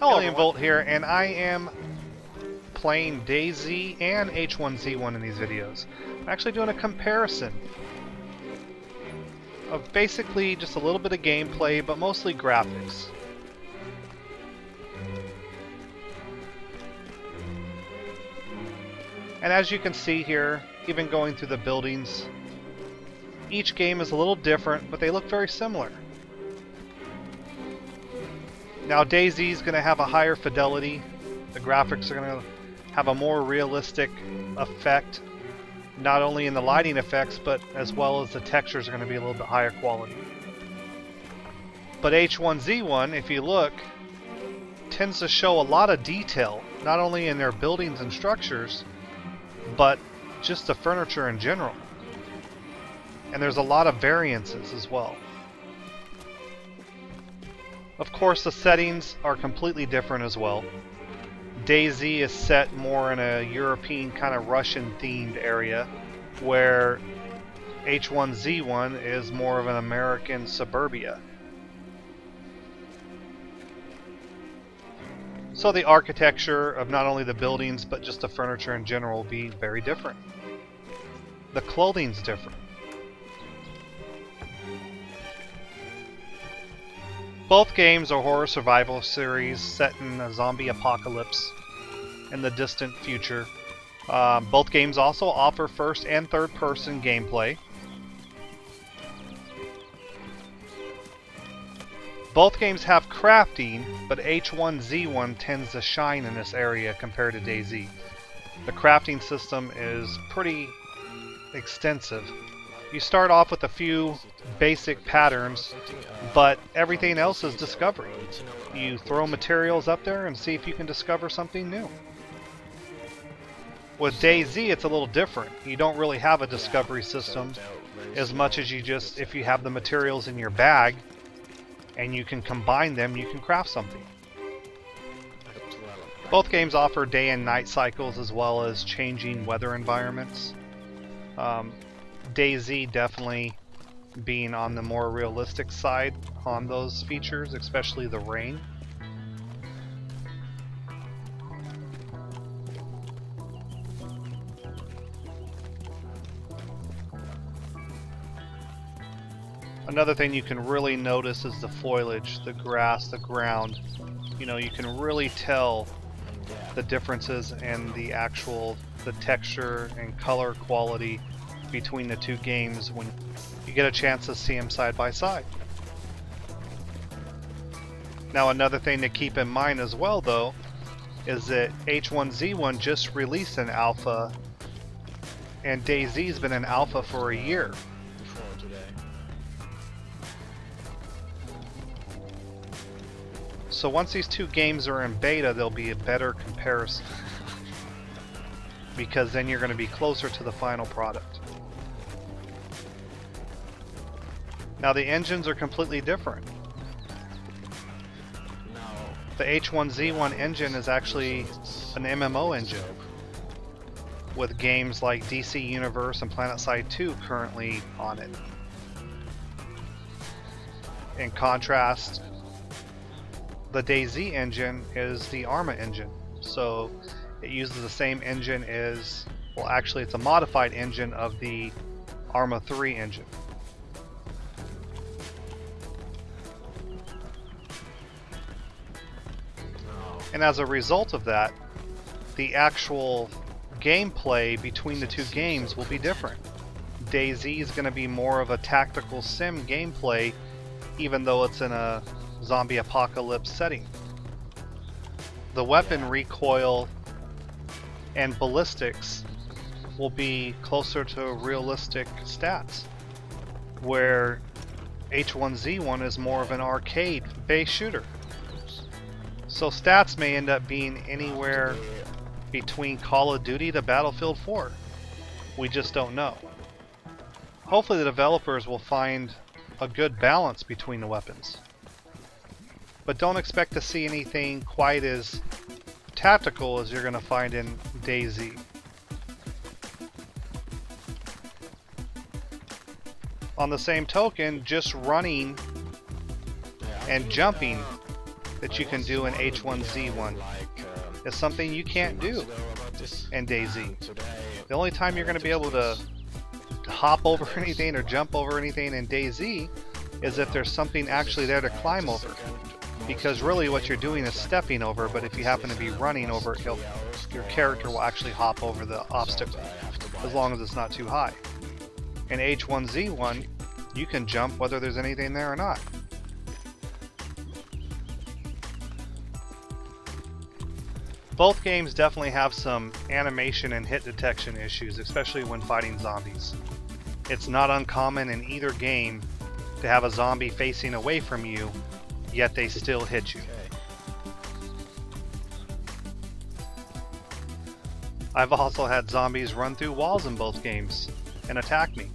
Hello, Alien Volt here, and I am playing DayZ and H1Z1 in these videos. I'm actually doing a comparison of basically just a little bit of gameplay, but mostly graphics. And as you can see here, even going through the buildings, each game is a little different, but they look very similar. Now DayZ is going to have a higher fidelity. The graphics are going to have a more realistic effect, not only in the lighting effects, but as well as the textures are going to be a little bit higher quality. But H1Z1, if you look, tends to show a lot of detail, not only in their buildings and structures, but just the furniture in general. And there's a lot of variances as well. Of course, the settings are completely different as well. DayZ is set more in a European kind of Russian themed area, where H1Z1 is more of an American suburbia. So the architecture of not only the buildings but just the furniture in general will be very different. The clothing's different. Both games are horror survival series set in a zombie apocalypse in the distant future. Both games also offer first and third person gameplay. Both games have crafting, but H1Z1 tends to shine in this area compared to DayZ. The crafting system is pretty extensive. You start off with a few basic patterns, but everything else is discovery. You throw materials up there and see if you can discover something new. With DayZ, it's a little different. You don't really have a discovery system as much as you just, if you have the materials in your bag and you can combine them, you can craft something. Both games offer day and night cycles as well as changing weather environments. DayZ definitely being on the more realistic side on those features, especially the rain. Another thing you can really notice is the foliage, the grass, the ground. You know, you can really tell the differences in the texture and color quality between the two games when you get a chance to see them side by side. Now, another thing to keep in mind as well, though, is that H1Z1 just released an alpha, and DayZ's been in alpha for a year. So once these two games are in beta, there'll be a better comparison, because then you're going to be closer to the final product. Now the engines are completely different. The H1Z1 engine is actually an MMO engine, with games like DC Universe and PlanetSide 2 currently on it. In contrast, the DayZ engine is the Arma engine, so it uses the same engine as, well, actually it's a modified engine of the Arma 3 engine. And as a result of that, the actual gameplay between the two games will be different. DayZ is going to be more of a tactical sim gameplay, even though it's in a zombie apocalypse setting. The weapon recoil and ballistics will be closer to realistic stats, where H1Z1 is more of an arcade-based shooter. So stats may end up being anywhere between Call of Duty to Battlefield 4. We just don't know. Hopefully the developers will find a good balance between the weapons. But don't expect to see anything quite as tactical as you're going to find in DayZ. On the same token, just running and jumping that you can do in H1Z1. It's something you can't do in DayZ. The only time you're going to be able to hop over anything or jump over anything in DayZ is if there's something actually there to climb over. Because really what you're doing is stepping over, but if you happen to be running over it, your character will actually hop over the obstacle, as long as it's not too high. In H1Z1, you can jump whether there's anything there or not. Both games definitely have some animation and hit detection issues, especially when fighting zombies. It's not uncommon in either game to have a zombie facing away from you, yet they still hit you. I've also had zombies run through walls in both games and attack me.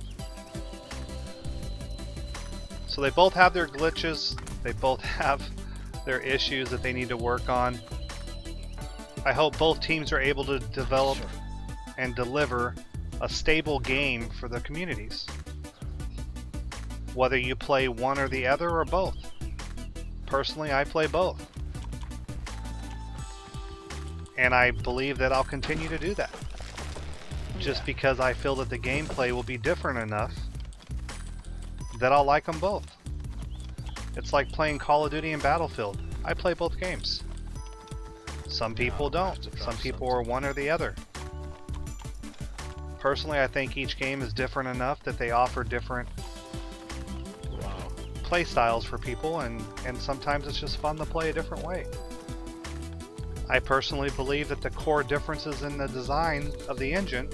So they both have their glitches, they both have their issues that they need to work on. I hope both teams are able to develop and deliver a stable game for the communities. Whether you play one or the other or both. Personally, I play both. And I believe that I'll continue to do that. Just because I feel that the gameplay will be different enough that I'll like them both. It's like playing Call of Duty and Battlefield. I play both games. Some people don't. Some people are one or the other. Personally, I think each game is different enough that they offer different play styles for people, and sometimes it's just fun to play a different way. I personally believe that the core differences in the design of the engine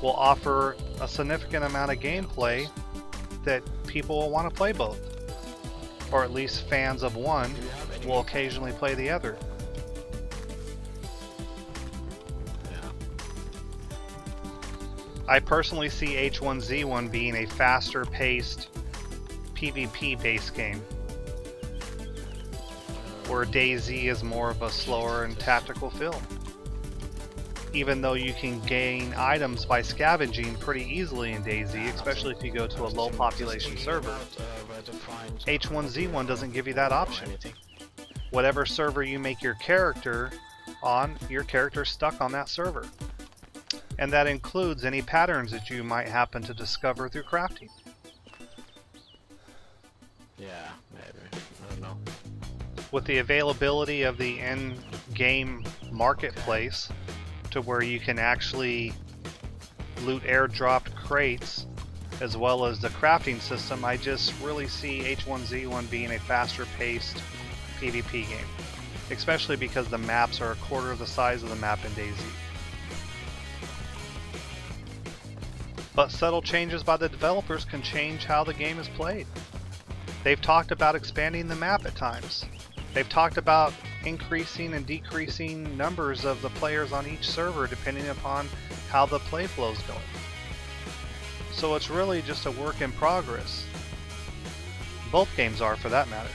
will offer a significant amount of gameplay that people will want to play both. Or at least fans of one will occasionally play the other. I personally see H1Z1 being a faster paced PvP based game, where DayZ is more of a slower and tactical feel. Even though you can gain items by scavenging pretty easily in DayZ, especially if you go to a low population server, H1Z1 doesn't give you that option. Whatever server you make your character on, your character's stuck on that server. And that includes any patterns that you might happen to discover through crafting. Yeah, maybe. I don't know. With the availability of the in-game marketplace to where you can actually loot airdropped crates as well as the crafting system, I just really see H1Z1 being a faster paced PvP game. Especially because the maps are a quarter of the size of the map in DayZ. But subtle changes by the developers can change how the game is played. They've talked about expanding the map at times. They've talked about increasing and decreasing numbers of the players on each server depending upon how the play flow is going. So it's really just a work in progress. Both games are, for that matter.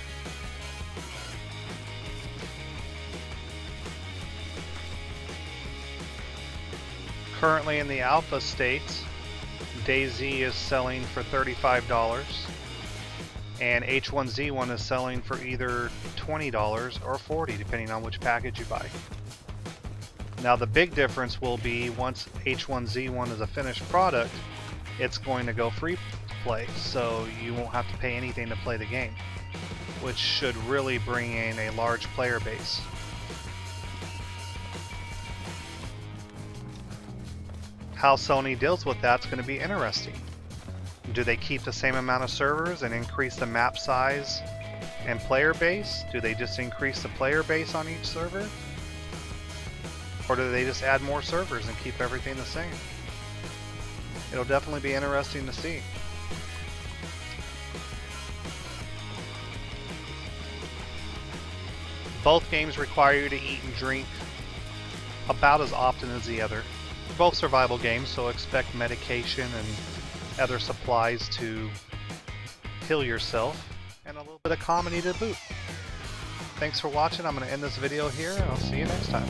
Currently in the alpha states, DayZ is selling for $35 and H1Z1 is selling for either $20 or $40 depending on which package you buy. Now the big difference will be once H1Z1 is a finished product, it's going to go free to play, so you won't have to pay anything to play the game, which should really bring in a large player base. How Sony deals with that's going to be interesting. Do they keep the same amount of servers and increase the map size and player base? Do they just increase the player base on each server? Or do they just add more servers and keep everything the same? It'll definitely be interesting to see. Both games require you to eat and drink about as often as the other. Both survival games, so expect medication and other supplies to heal yourself, and a little bit of comedy to boot. Thanks for watching. I'm going to end this video here, and I'll see you next time.